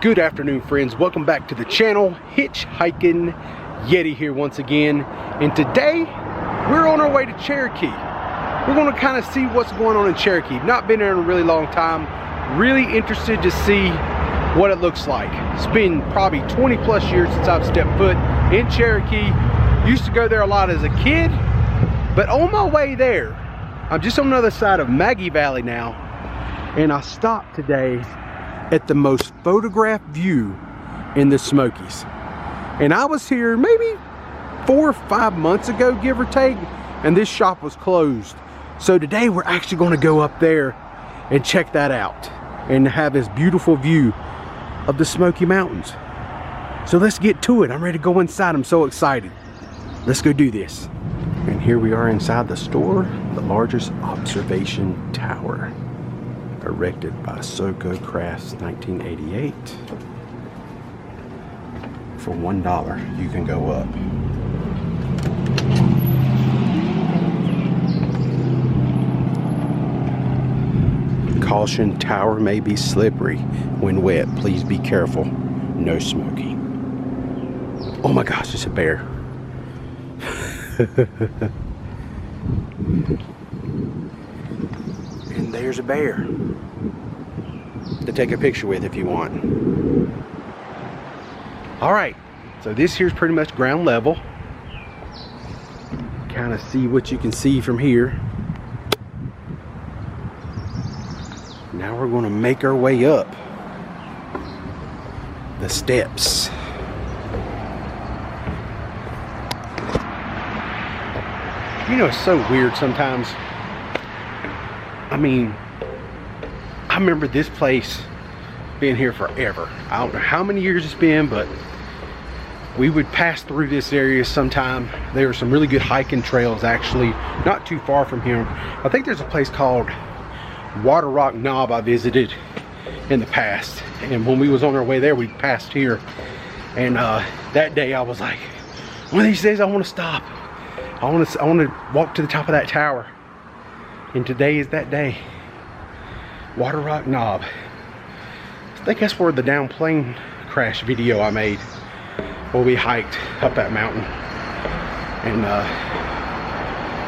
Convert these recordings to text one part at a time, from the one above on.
Good afternoon, friends. Welcome back to the channel. Hitchhiking Yeti here once again, and today we're on our way to Cherokee. We're going to kind of see what's going on in Cherokee. Not been there in a really long time. Really interested to see what it looks like. It's been probably 20 plus years since I've stepped foot in Cherokee. Used to go there a lot as a kid, but on my way there, I'm just on the other side of Maggie Valley now, and I stopped today at the most photographed view in the Smokies. And I was here maybe 4 or 5 months ago, give or take, and this shop was closed. So today we're actually going to go up there and check that out and have this beautiful view of the Smoky Mountains. So let's get to it. I'm ready to go inside. I'm so excited. Let's go do this. And here we are inside the store, the largest observation tower, erected by Soko Crafts, 1988. For $1, you can go up. Caution, tower may be slippery when wet. Please be careful. No smoking. Oh my gosh, it's a bear. And there's a bear to take a picture with if you want. All right, so this here's pretty much ground level. Kind of see what you can see from here. Now we're going to make our way up the steps. You know, it's so weird sometimes. I mean, I remember this place being here forever. I don't know how many years it's been, but we would pass through this area sometime. There were some really good hiking trails actually, not too far from here. I think there's a place called Water Rock Knob I visited in the past, and when we was on our way there, we passed here. And that day I was like, one of these days I want to stop. I want to walk to the top of that tower. And today is that day. Water Rock Knob. I think that's where the down plane crash video I made, where we hiked up that mountain. And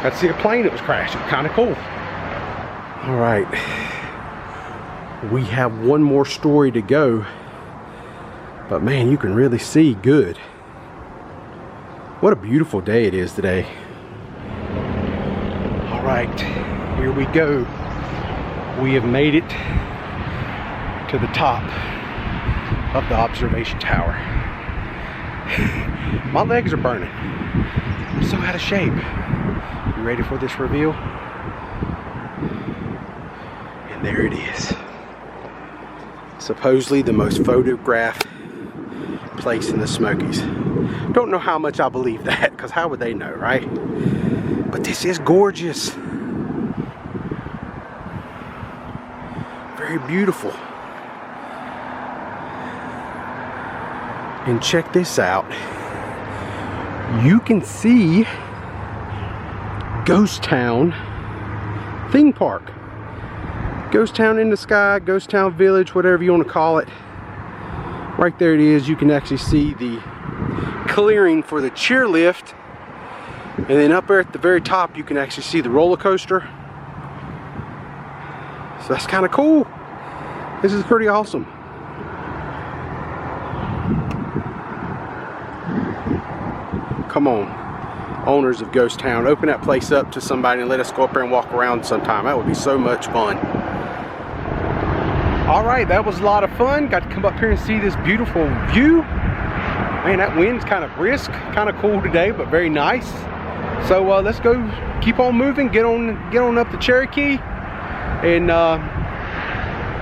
got to see a plane that was crashing. Kind of cool. All right. We have one more story to go. But man, you can really see good. What a beautiful day it is today. All right, here we go. We have made it to the top of the observation tower. My legs are burning. I'm so out of shape. You ready for this reveal? And there it is. Supposedly the most photographed place in the Smokies. Don't know how much I believe that, because how would they know, right? But this is gorgeous. Very beautiful. And check this out. You can see Ghost Town theme park. Ghost Town in the sky, Ghost Town Village, whatever you want to call it. Right there it is. You can actually see the clearing for the chairlift, and then up there at the very top you can actually see the roller coaster. So that's kind of cool. This is pretty awesome. Come on, owners of Ghost Town, open that place up to somebody and let us go up there and walk around sometime. That would be so much fun. All right, that was a lot of fun. Got to come up here and see this beautiful view. Man, that wind's kind of brisk, kind of cool today, but very nice. So let's go, keep on moving, get on up to Cherokee, and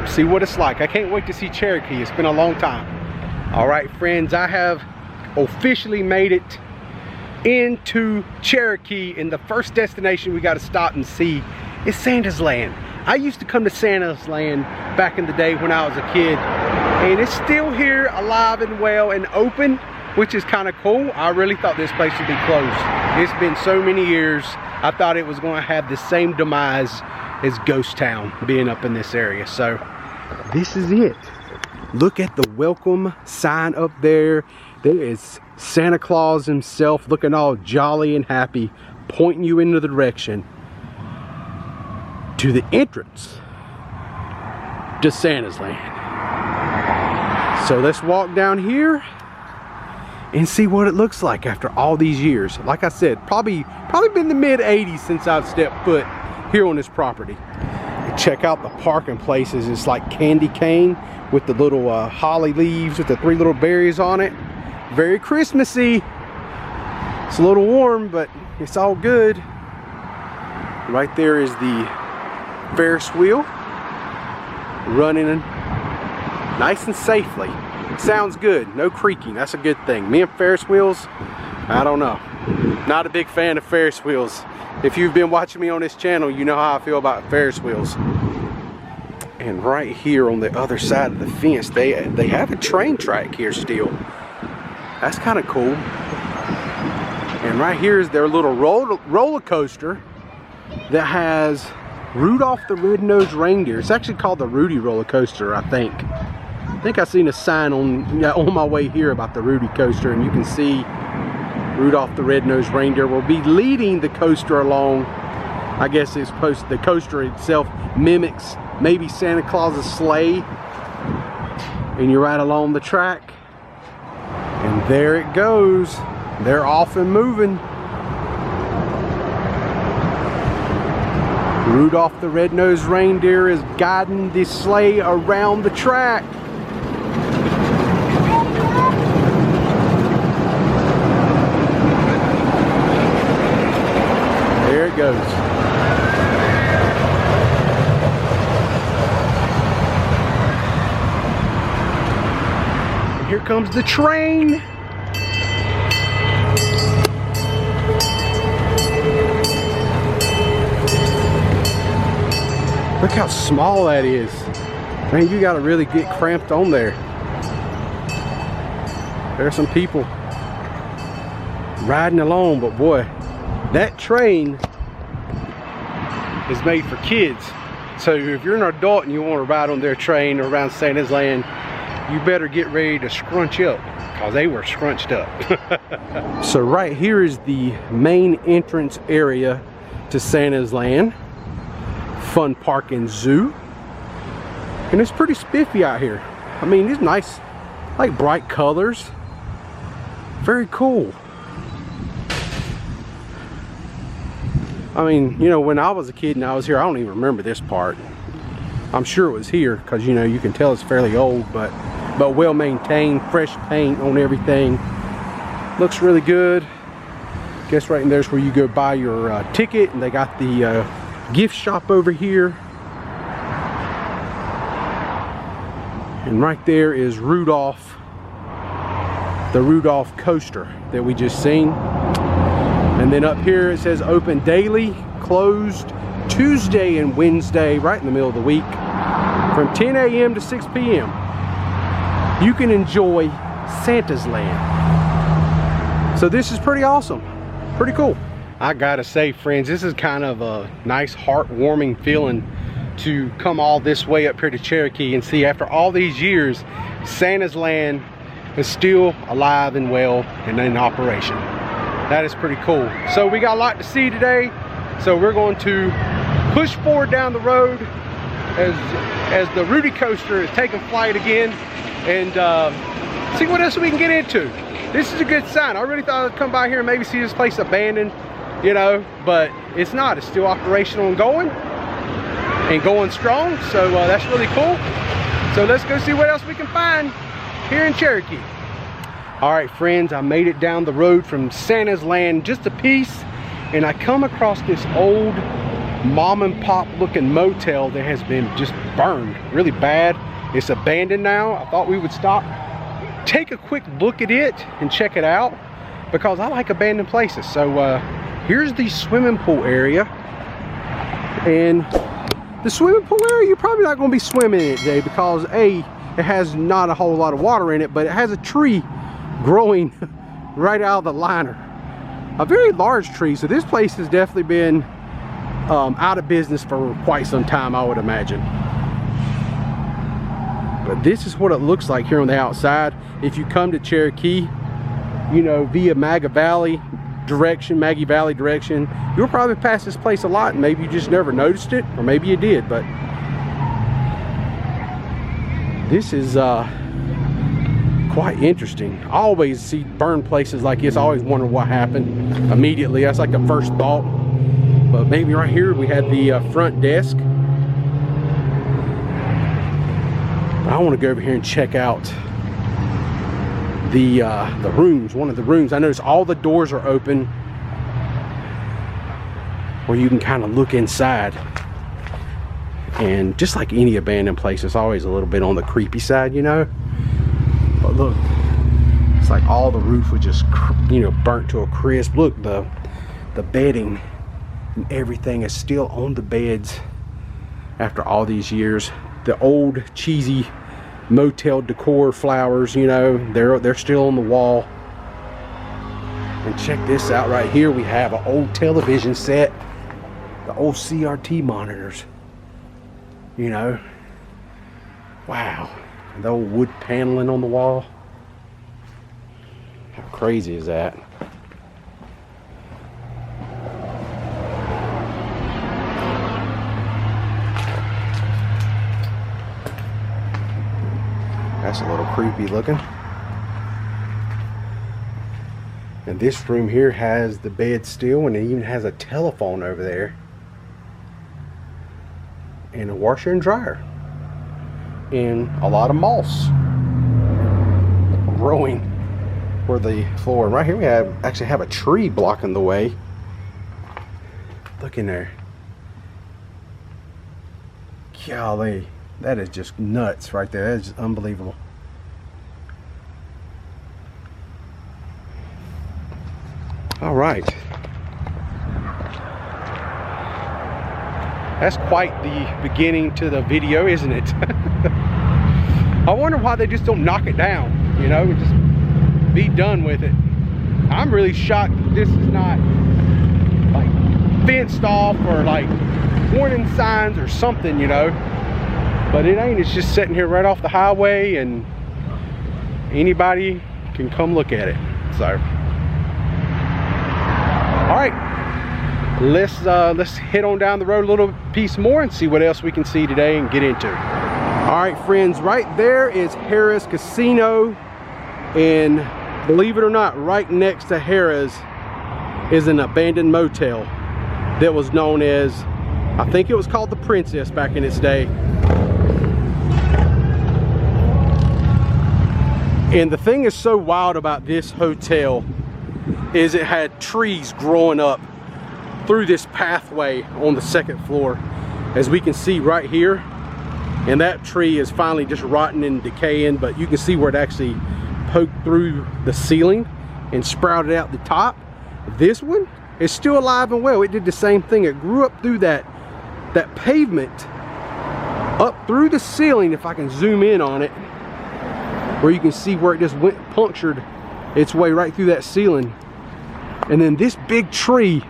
see what it's like. I can't wait to see Cherokee. It's been a long time. All right, friends, I have officially made it into Cherokee, and the first destination we got to stop and see is Santa's Land. I used to come to Santa's Land back in the day when I was a kid, and it's still here, alive and well and open, which is kind of cool. I really thought this place would be closed. It's been so many years. I thought it was going to have the same demise as Ghost Town being up in this area. So this is it. Look at the welcome sign up there. There is Santa Claus himself looking all jolly and happy, pointing you in the direction to the entrance to Santa's Land. So let's walk down here and see what it looks like after all these years. Like I said, probably been the mid-80s since I've stepped foot here on this property. Check out the parking places. It's like candy cane with the little holly leaves with the 3 little berries on it. Very Christmassy. It's a little warm, but it's all good. Right there is the Ferris wheel running nice and safely. Sounds good. No creaking. That's a good thing. Me and Ferris wheels, I don't know. Not a big fan of Ferris wheels. If you've been watching me on this channel, you know how I feel about Ferris wheels. And right here on the other side of the fence, they have a train track here still. That's kind of cool. And right here is their little roller coaster that has Rudolph the Red-Nosed Reindeer. It's actually called the Rudy roller coaster, I think. I think I seen a sign on my way here about the Rudy coaster, and you can see Rudolph the Red-Nosed Reindeer will be leading the coaster along. I guess it's supposed, the coaster itself mimics maybe Santa Claus's sleigh, and you ride along the track, and there it goes. They're off and moving. Rudolph the Red-Nosed Reindeer is guiding the sleigh around the track. There it goes. And here comes the train. Look how small that is. Man, you gotta really get cramped on there. There's some people riding along, but boy, that train is made for kids. So if you're an adult and you want to ride on their train around Santa's Land, you better get ready to scrunch up, because they were scrunched up. So right here is the main entrance area to Santa's Land. Fun Park and Zoo. And it's pretty spiffy out here. I mean, these nice, like, bright colors. Very cool. I mean, you know, when I was a kid and I was here, I don't even remember this part. I'm sure it was here, because, you know, you can tell it's fairly old, but well maintained, fresh paint on everything. Looks really good. Guess right in there's where you go buy your ticket, and they got the gift shop over here. And right there is Rudolph, the Rudolph coaster that we just seen. And then up here it says open daily, closed Tuesday and Wednesday, right in the middle of the week, from 10 a.m. to 6 p.m. You can enjoy Santa's Land. So this is pretty awesome, pretty cool. I gotta say, friends, this is kind of a nice, heartwarming feeling to come all this way up here to Cherokee and see, after all these years, Santa's Land is still alive and well and in operation. That is pretty cool. So we got a lot to see today, so we're going to push forward down the road as the Rudy coaster is taking flight again, and see what else we can get into. This is a good sign. I really thought I'd come by here and maybe see this place abandoned, you know, but it's not. It's still operational and going strong, so that's really cool. So let's go see what else we can find here in Cherokee. All right, friends, I made it down the road from Santa's Land just a piece, and I come across this old mom and pop looking motel that has been just burned really bad. It's abandoned now. I thought we would stop, take a quick look at it and check it out, because I like abandoned places. So here's the swimming pool area, and the swimming pool area, you're probably not going to be swimming in it today, because A, it has not a whole lot of water in it, but it has a tree growing right out of the liner, a very large tree. So this place has definitely been out of business for quite some time, I would imagine. But this is what it looks like here on the outside. If you come to Cherokee, you know, via Maggie Valley direction, you'll probably pass this place a lot, and maybe you just never noticed it, or maybe you did. But this is quite interesting. I always see burned places like this. I always wonder what happened immediately. That's like the first thought. But maybe right here we had the front desk. But I want to go over here and check out the rooms. One of the rooms, I noticed all the doors are open where you can kind of look inside. And just like any abandoned place, it's always a little bit on the creepy side, you know. But look, it's like all the roof was just, you know, burnt to a crisp. Look, the bedding and everything is still on the beds after all these years. The old cheesy motel decor flowers, you know, they're still on the wall. And check this out right here. We have an old television set, the old CRT monitors, you know. Wow. And the old wood paneling on the wall. How crazy is that? That's a little creepy looking. And this room here has the bed still, and it even has a telephone over there. And a washer and dryer. And a lot of moss growing for the floor. And right here we actually have a tree blocking the way. Look in there. Golly, that is just nuts right there. That is just unbelievable. All right. That's quite the beginning to the video, isn't it? I wonder why they just don't knock it down, you know, and just be done with it. I'm really shocked that this is not like fenced off or like warning signs or something, you know. But it ain't. It's just sitting here right off the highway, and anybody can come look at it. So, all right. Let's head on down the road a little piece more and see what else we can see today and get into. All right, friends, right there is Harrah's Casino, and believe it or not, right next to Harrah's is an abandoned motel that was known as, I think it was called the Princess back in its day. And the thing is so wild about this hotel is it had trees growing up through this pathway on the second floor, as we can see right here. And that tree is finally just rotting and decaying, but you can see where it actually poked through the ceiling and sprouted out the top. This one is still alive and well. It did the same thing. It grew up through that pavement up through the ceiling. If I can zoom in on it, where you can see where it just went punctured its way right through that ceiling. And then this big tree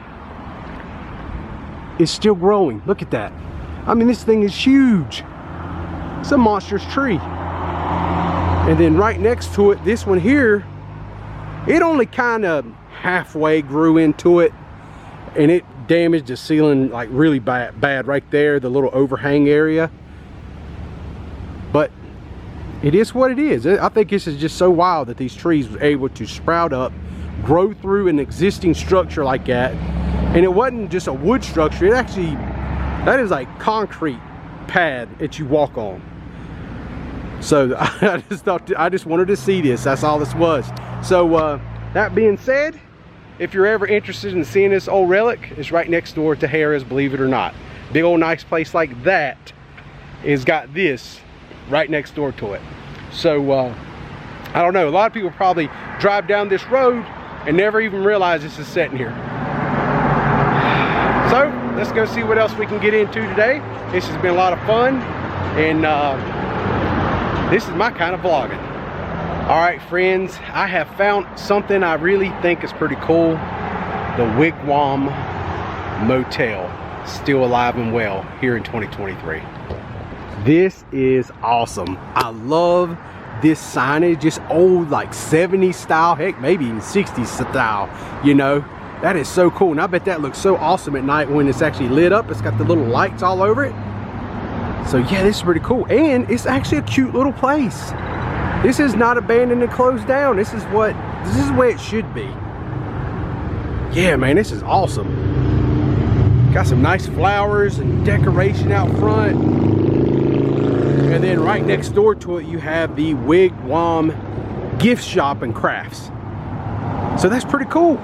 is still growing. Look at that. I mean, this thing is huge. It's a monstrous tree. And then right next to it, this one here, it only kind of halfway grew into it, and it damaged the ceiling like really bad right there, the little overhang area. But it is what it is. I think this is just so wild that these trees were able to sprout up, grow through an existing structure like that. And it wasn't just a wood structure. It actually, that is like concrete pad that you walk on. So I just wanted to see this. That's all this was. So that being said, if you're ever interested in seeing this old relic, it's right next door to Harrah's, believe it or not. Big old nice place like that is got this right next door to it. So I don't know, a lot of people probably drive down this road and never even realize this is sitting here. So let's go see what else we can get into today. This has been a lot of fun, and this is my kind of vlogging. All right, friends, I have found something I really think is pretty cool. The Wigwam Motel, still alive and well here in 2023. This is awesome. I love this signage, just old like 70s style, heck maybe even 60s style, you know. That is so cool, and I bet that looks so awesome at night when it's actually lit up. It's got the little lights all over it. So yeah, this is pretty cool, and it's actually a cute little place. This is not abandoned and closed down. This is where it should be. Yeah, man, this is awesome. Got some nice flowers and decoration out front. And then right next door to it, you have the Wigwam gift shop and crafts. So that's pretty cool.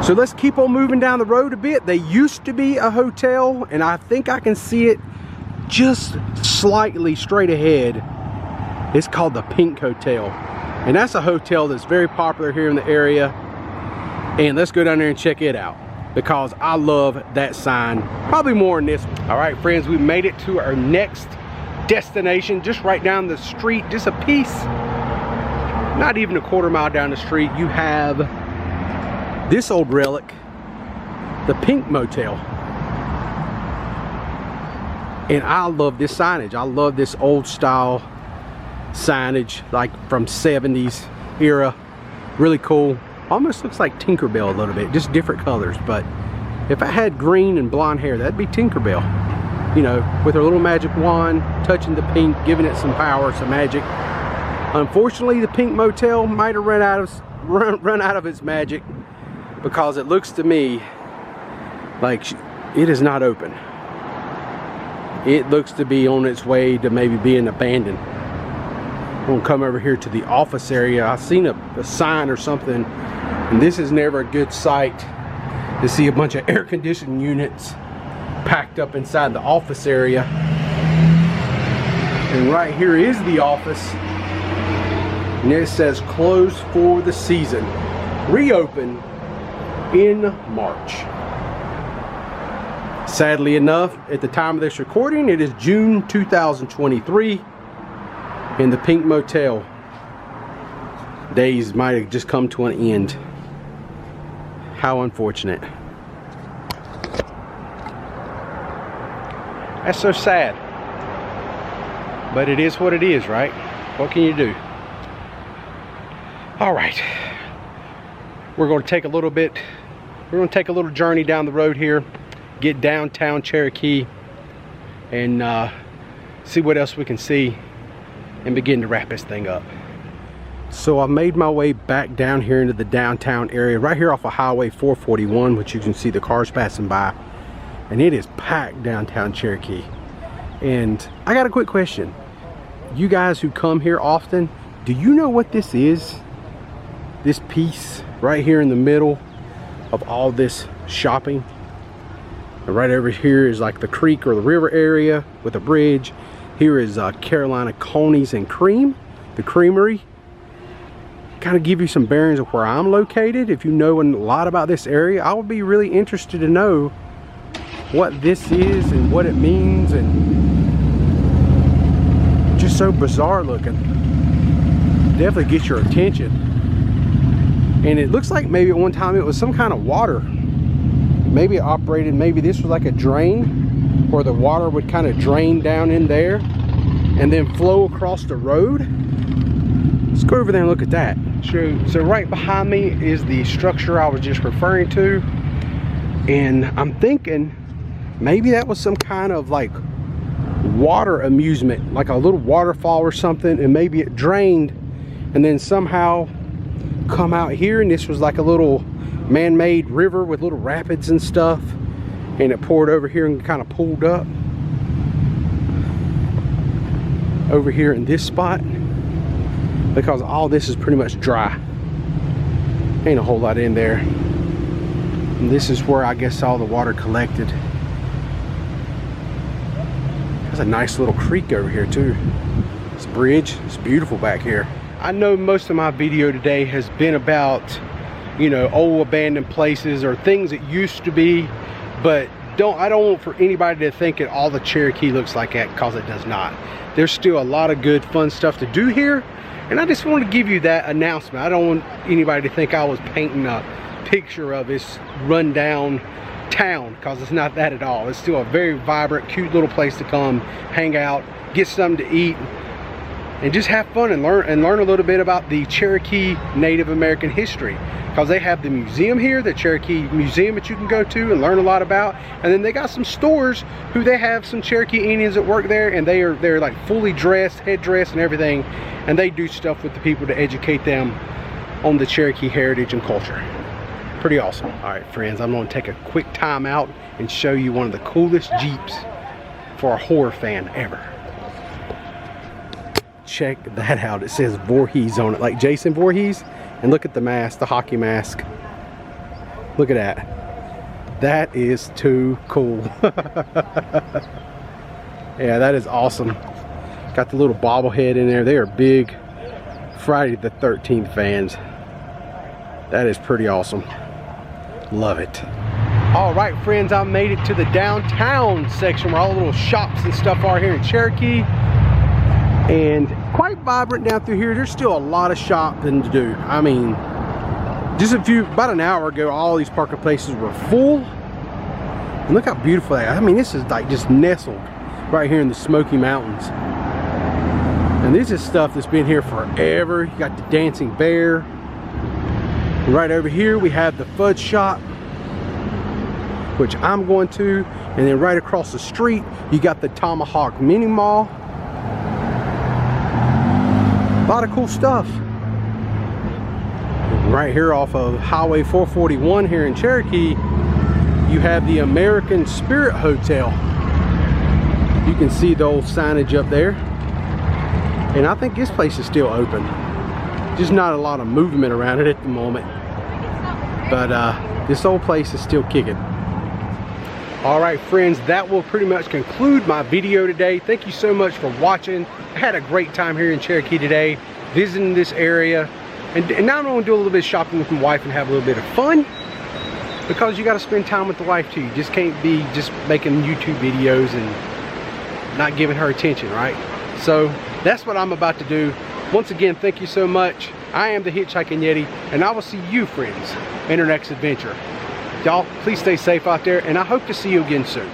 So let's keep on moving down the road a bit. They used to be a hotel, and I think I can see it just slightly straight ahead. It's called the Pink Hotel. And that's a hotel that's very popular here in the area. And let's go down there and check it out, because I love that sign probably more than this one. All right, friends, we made it to our next destination, just right down the street, just a piece, not even a quarter mile down the street. You have this old relic, the Pink Motel. And I love this signage. I love this old style signage, like from 70s era. Really cool. Almost looks like Tinkerbell a little bit, just different colors. But if I had green and blonde hair, that'd be Tinkerbell, you know, with her little magic wand, touching the pink, giving it some power, some magic. Unfortunately, the Pink Motel might have run out of its magic, because it looks to me like it is not open. It looks to be on its way to maybe being abandoned. I'm gonna come over here to the office area. I've seen a sign or something, and this is never a good sight to see a bunch of air conditioning units packed up inside the office area. And right here is the office, and it says closed for the season, reopen in March. Sadly enough, at the time of this recording, it is June 2023, and the Pink Motel days might have just come to an end. How unfortunate. That's so sad. But it is what it is, right? What can you do? All right. We're going to take a little journey down the road here, get downtown Cherokee, and see what else we can see, and begin to wrap this thing up. So I made my way back down here into the downtown area, right here off of Highway 441, which you can see the cars passing by, and it is packed downtown Cherokee. And I got a quick question. You guys who come here often, do you know what this is? This piece right here in the middle of all this shopping. And right over here is like the creek or the river area with a bridge. Here is Carolina Conies and Cream, the creamery. Kind of give you some bearings of where I'm located. If you know a lot about this area, I would be really interested to know what this is and what it means, and just so bizarre looking. Definitely gets your attention. And it looks like maybe at one time it was some kind of water. Maybe it operated, maybe this was like a drain, where the water would kind of drain down in there and then flow across the road. Let's go over there and look at that. So right behind me is the structure I was just referring to, and I'm thinking maybe that was some kind of like water amusement, like a little waterfall or something, and maybe it drained and then somehow come out here, and this was like a little man-made river with little rapids and stuff, and it poured over here and kind of pulled up over here in this spot, because all this is pretty much dry. Ain't a whole lot in there. And this is where I guess all the water collected. There's a nice little creek over here too. This bridge, it's beautiful back here. I know most of my video today has been about, you know, old abandoned places or things that used to be, but I don't want for anybody to think that all the Cherokee looks like that, because it does not. There's still a lot of good fun stuff to do here, and I just wanted to give you that announcement. I don't want anybody to think I was painting a picture of this rundown town, because it's not that at all. It's still a very vibrant, cute little place to come, hang out, get something to eat, and just have fun and learn a little bit about the Cherokee Native American history. Because they have the museum here, the Cherokee Museum, that you can go to and learn a lot about. And then they got some stores who they have some Cherokee Indians that work there, and they're like fully dressed, head dressed and everything, and they do stuff with the people to educate them on the Cherokee heritage and culture. Pretty awesome. All right, friends, I'm going to take a quick time out and show you one of the coolest Jeeps for a horror fan ever. Check that out. It says Voorhees on it, like Jason Voorhees. And look at the mask, the hockey mask. Look at that. That is too cool. Yeah, that is awesome. Got the little bobblehead in there. They are big Friday the 13th fans. That is pretty awesome. Love it. All right, friends, I made it to the downtown section where all the little shops and stuff are here in Cherokee. And quite vibrant down through here. There's still a lot of shopping to do. I mean, just about an hour ago, all these parking places were full. And look how beautiful they are. I mean, this is like just nestled right here in the Smoky Mountains. And this is stuff that's been here forever. You got the Dancing Bear. And right over here, we have the Fudge Shop, which I'm going to. And then right across the street, you got the Tomahawk Mini Mall. A lot of cool stuff. Right here off of Highway 441 here in Cherokee, you have the American Spirit Hotel. You can see the old signage up there. And I think this place is still open. Just not a lot of movement around it at the moment. But this old place is still kicking. All right, friends, that will pretty much conclude my video today. Thank you so much for watching. I had a great time here in Cherokee today, visiting this area. And now I'm gonna do a little bit of shopping with my wife and have a little bit of fun, because you gotta spend time with the wife too. You just can't be just making YouTube videos and not giving her attention, right? So that's what I'm about to do. Once again, thank you so much. I am the Hitchhiking Yeti, and I will see you, friends, in our next adventure. Y'all, please stay safe out there, and I hope to see you again soon.